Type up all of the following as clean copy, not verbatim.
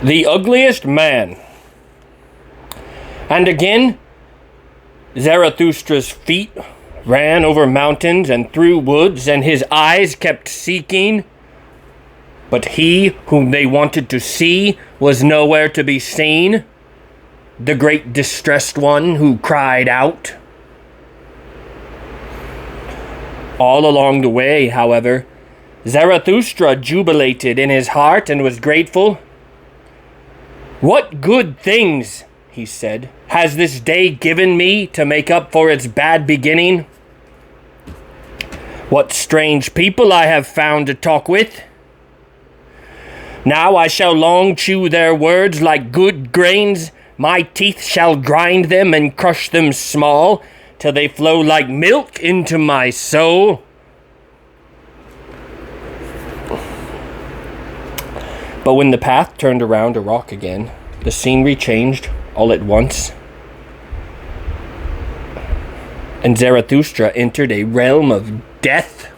The Ugliest Man. And again, Zarathustra's feet ran over mountains and through woods, and his eyes kept seeking. But he whom they wanted to see was nowhere to be seen, the great distressed one who cried out. All along the way, however, Zarathustra jubilated in his heart and was grateful. "What good things," he said, "has this day given me to make up for its bad beginning? What strange people I have found to talk with. Now I shall long chew their words like good grains. My teeth shall grind them and crush them small, till they flow like milk into my soul." But when the path turned around a rock again, the scenery changed all at once, and Zarathustra entered a realm of death.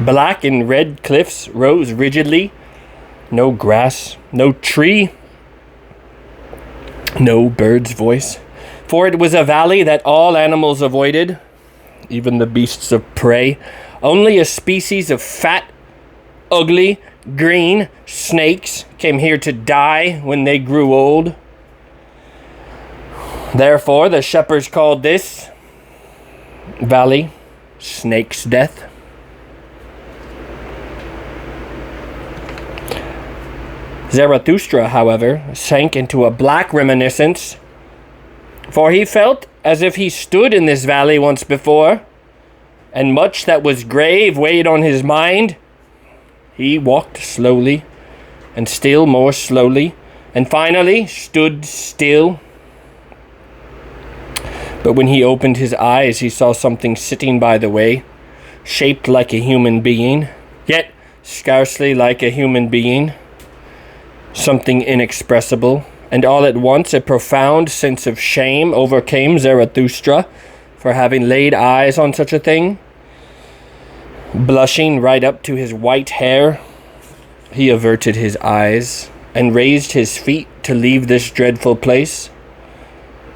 Black and red cliffs rose rigidly. No grass, no tree, no bird's voice, for it was a valley that all animals avoided, even the beasts of prey. Only a species of fat, ugly, green snakes came here to die when they grew old. Therefore, the shepherds called this valley Snake's Death. Zarathustra, however, sank into a black reminiscence, for he felt as if he stood in this valley once before, and much that was grave weighed on his mind. He walked slowly, and still more slowly, and finally stood still. But when he opened his eyes, he saw something sitting by the way, shaped like a human being, yet scarcely like a human being. Something inexpressible, and all at once a profound sense of shame overcame Zarathustra for having laid eyes on such a thing. Blushing right up to his white hair, he averted his eyes and raised his feet to leave this dreadful place.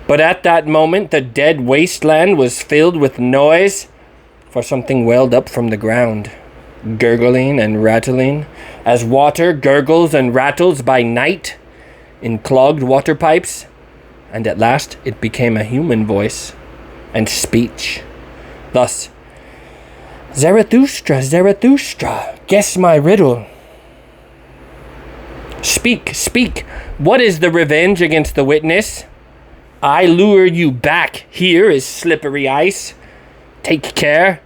But at that moment the dead wasteland was filled with noise, for something welled up from the ground, gurgling and rattling, as water gurgles and rattles by night in clogged water pipes, and at last it became a human voice and speech. Thus, "Zarathustra, Zarathustra, guess my riddle. Speak, speak, what is the revenge against the witness? I lure you back, here is slippery ice. Take care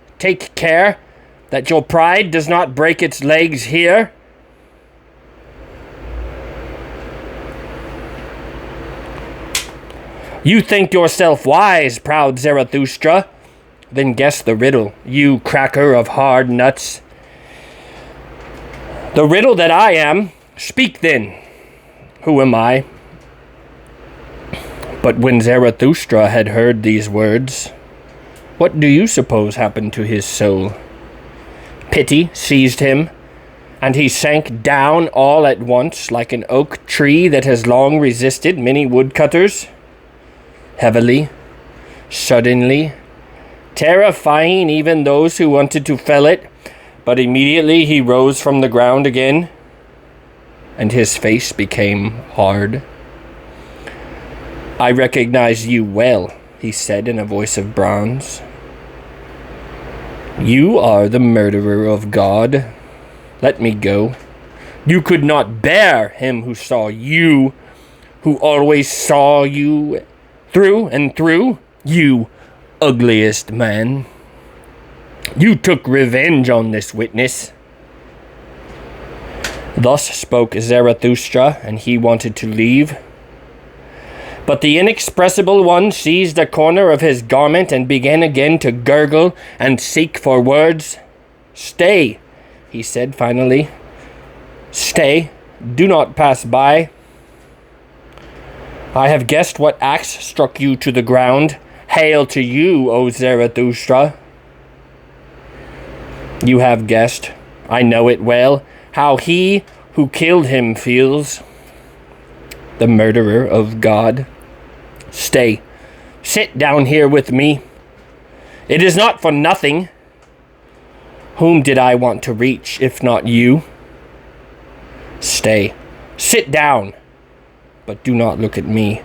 that your pride does not break its legs here." "You think yourself wise, proud Zarathustra? Then guess the riddle, you cracker of hard nuts." "The riddle that I am. Speak then. Who am I?" But when Zarathustra had heard these words, what do you suppose happened to his soul? Pity seized him, and he sank down all at once like an oak tree that has long resisted many woodcutters. Heavily, suddenly, terrifying even those who wanted to fell it, but immediately he rose from the ground again, and his face became hard. "I recognize you well," he said in a voice of bronze. "You are the murderer of God. Let me go. You could not bear him who saw you, who always saw you through and through, you ugliest man. You took revenge on this witness." Thus spoke Zarathustra, and he wanted to leave. But the inexpressible one seized a corner of his garment and began again to gurgle and seek for words. "Stay," he said finally. "Stay. Do not pass by. I have guessed what axe struck you to the ground. Hail to you, O Zarathustra. You have guessed. I know it well, how he who killed him feels. The murderer of God. Stay, sit down here with me. It is not for nothing. Whom did I want to reach, if not you? Stay, sit down, but do not look at me.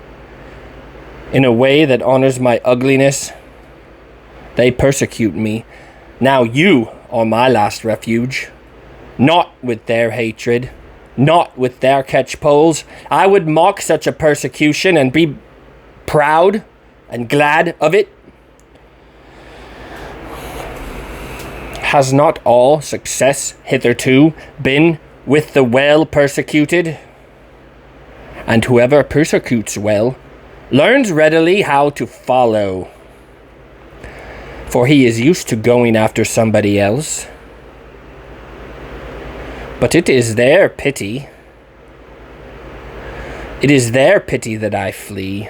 In a way that honors my ugliness, they persecute me. Now you are my last refuge. Not with their hatred, not with their catchpoles. I would mock such a persecution and be proud and glad of it. Has not all success hitherto been with the well persecuted? And whoever persecutes well learns readily how to follow, for he is used to going after somebody else. But it is their pity. It is their pity that I flee,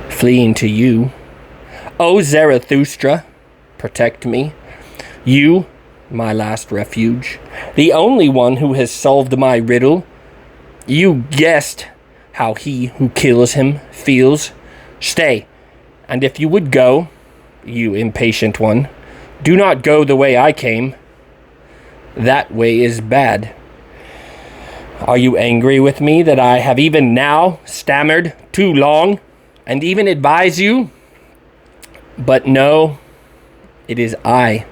fleeing to you. O Zarathustra, protect me. You, my last refuge, the only one who has solved my riddle. You guessed how he who kills him feels. Stay, and if you would go, you impatient one, do not go the way I came. That way is bad. Are you angry with me that I have even now stammered too long and even advise you? But no, it is I,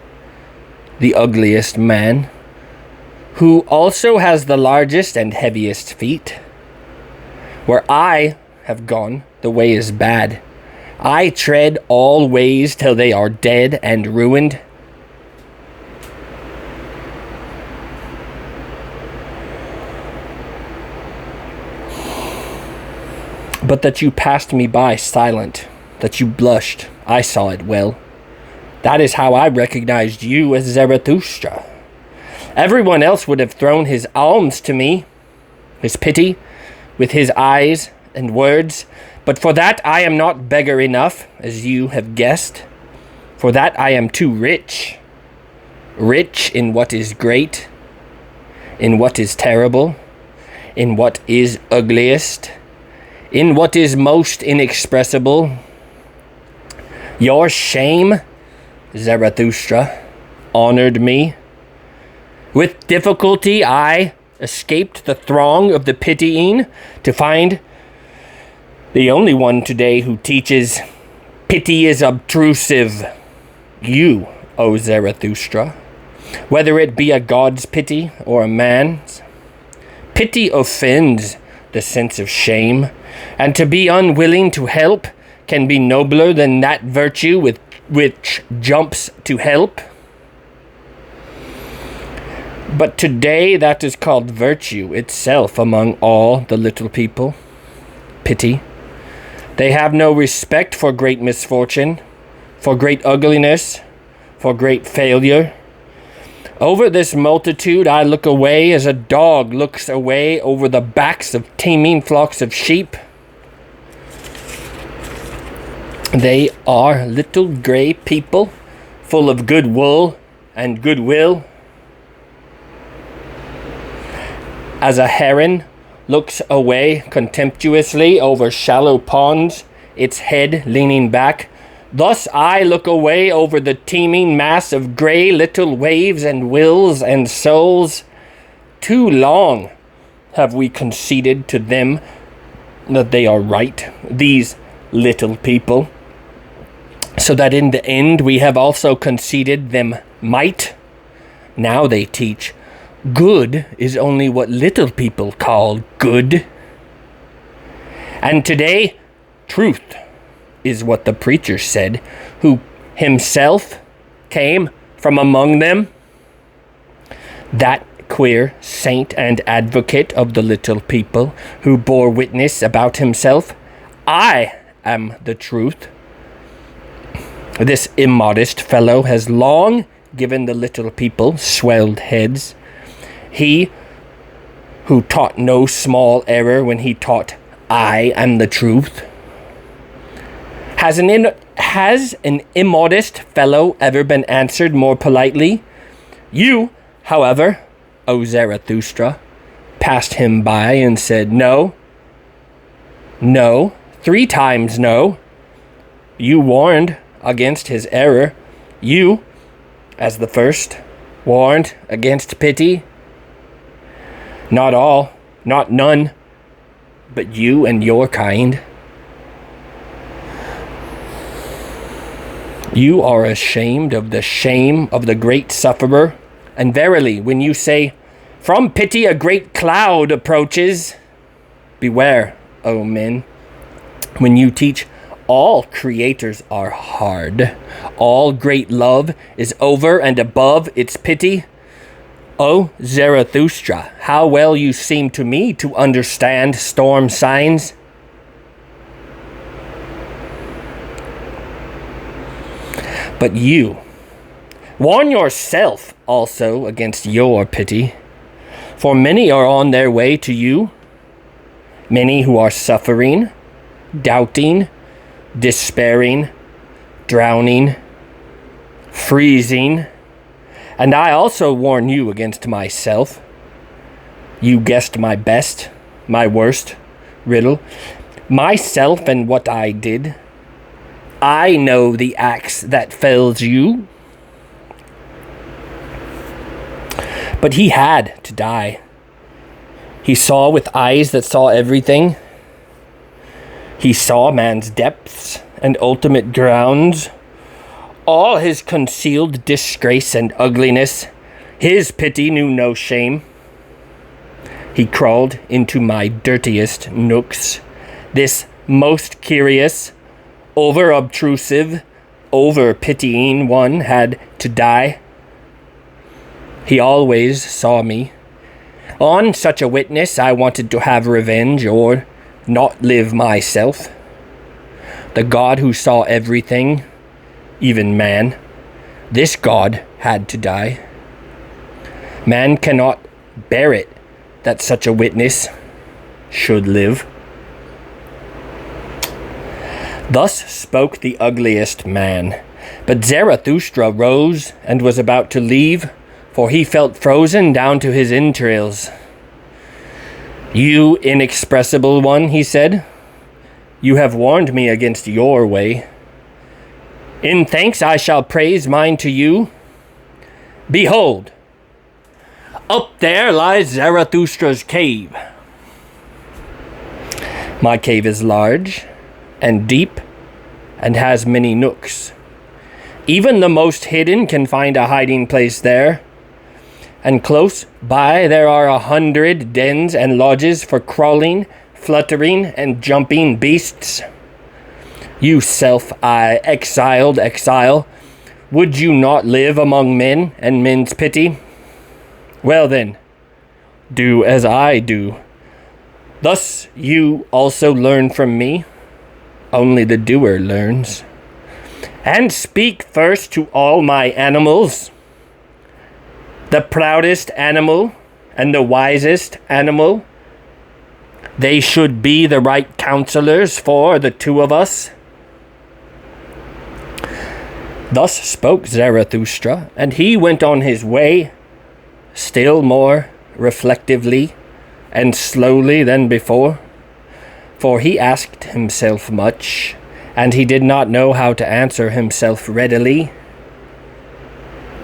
the ugliest man, who also has the largest and heaviest feet. Where I have gone, the way is bad. I tread all ways till they are dead and ruined. But that you passed me by silent, that you blushed, I saw it well. That is how I recognized you as Zarathustra. Everyone else would have thrown his alms to me, his pity, with his eyes and words. But for that I am not beggar enough, as you have guessed. For that I am too rich. Rich in what is great, in what is terrible, in what is ugliest, in what is most inexpressible. Your shame, Zarathustra, honored me. With difficulty I escaped the throng of the pitying to find the only one today who teaches pity is obtrusive. You, O Zarathustra, whether it be a god's pity or a man's. Pity offends the sense of shame, and to be unwilling to help can be nobler than that virtue which jumps to help. But today that is called virtue itself among all the little people. Pity. They have no respect for great misfortune, for great ugliness, for great failure. Over this multitude I look away as a dog looks away over the backs of teeming flocks of sheep. They are little grey people, full of good wool and goodwill. As a heron looks away contemptuously over shallow ponds, its head leaning back, thus I look away over the teeming mass of grey little waves and wills and souls. Too long have we conceded to them that they are right, these little people, so that in the end we have also conceded them might. Now they teach good is only what little people call good. And today, truth is what the preacher said, who himself came from among them. That queer saint and advocate of the little people, who bore witness about himself, I am the truth. This immodest fellow has long given the little people swelled heads. He who taught no small error when he taught, I am the truth. Has an immodest fellow ever been answered more politely? You, however, O Zarathustra, passed him by and said, No, no, 3 times no. You warned against his error. You, as the first, warned against pity. Not all, not none, but you and your kind. You are ashamed of the shame of the great sufferer, and verily, when you say, From pity a great cloud approaches, beware, O men, when you teach all creators are hard, all great love is over and above its pity. O Zarathustra, how well you seem to me to understand storm signs. But you, warn yourself also against your pity, for many are on their way to you, many who are suffering, doubting, despairing, drowning, freezing, and I also warn you against myself. You guessed my best, my worst riddle, myself and what I did. I know the axe that fells you. But he had to die. He saw with eyes that saw everything. He saw man's depths and ultimate grounds, all his concealed disgrace and ugliness. His pity knew no shame. He crawled into my dirtiest nooks. This most curious, over-obtrusive, over-pitying one had to die. He always saw me. On such a witness, I wanted to have revenge or not live myself. The God who saw everything, even man, this God had to die. Man cannot bear it that such a witness should live. Thus spoke the ugliest man. But Zarathustra rose and was about to leave, for he felt frozen down to his entrails. You inexpressible one, he said, you have warned me against your way. In thanks I shall praise mine to you. Behold, up there lies Zarathustra's cave. My cave is large and deep and has many nooks. Even the most hidden can find a hiding place there. And close by there are 100 dens and lodges for crawling, fluttering, and jumping beasts. You exiled exile, would you not live among men and men's pity? Well then, do as I do. Thus you also learn from me. Only the doer learns. And speak first to all my animals. The proudest animal and the wisest animal. They should be the right counselors for the two of us. Thus spoke Zarathustra, and he went on his way, still more reflectively and slowly than before. For he asked himself much, and he did not know how to answer himself readily.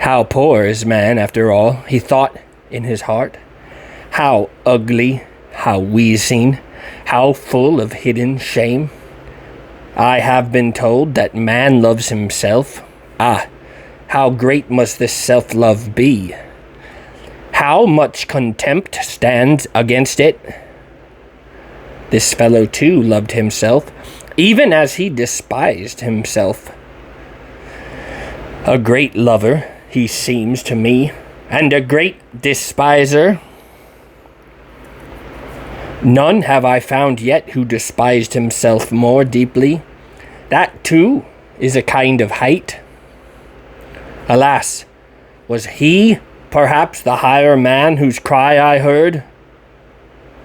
How poor is man, after all, he thought in his heart. How ugly, how wheezing, how full of hidden shame. I have been told that man loves himself. Ah, how great must this self-love be? How much contempt stands against it? This fellow too loved himself, even as he despised himself. A great lover, he seems to me, and a great despiser. None have I found yet who despised himself more deeply. That too is a kind of hate. Alas, was he perhaps the higher man whose cry I heard?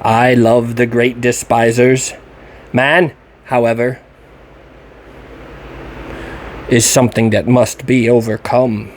I love the great despisers. Man, however, is something that must be overcome.